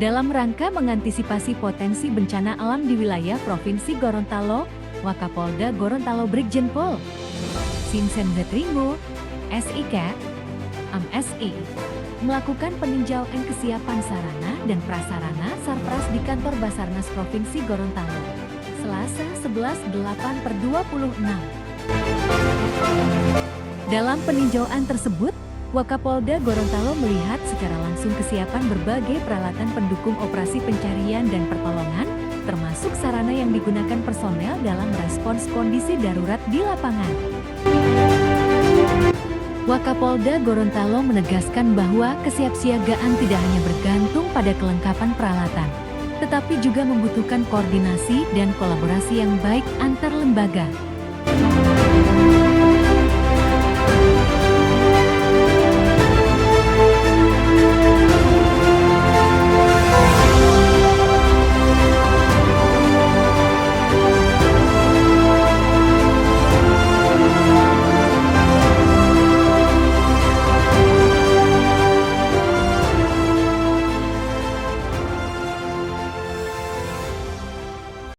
Dalam rangka mengantisipasi potensi bencana alam di wilayah Provinsi Gorontalo, Wakapolda Gorontalo Brigjen Pol Sinsen Zetringo, SIK, AMSI, melakukan peninjauan kesiapan sarana dan prasarana Sarpras di kantor Basarnas Provinsi Gorontalo, Selasa 11/8/26. Dalam peninjauan tersebut, Wakapolda Gorontalo melihat secara langsung kesiapan berbagai peralatan pendukung operasi pencarian dan pertolongan, termasuk sarana yang digunakan personel dalam respons kondisi darurat di lapangan. Wakapolda Gorontalo menegaskan bahwa kesiapsiagaan tidak hanya bergantung pada kelengkapan peralatan, tetapi juga membutuhkan koordinasi dan kolaborasi yang baik antar lembaga.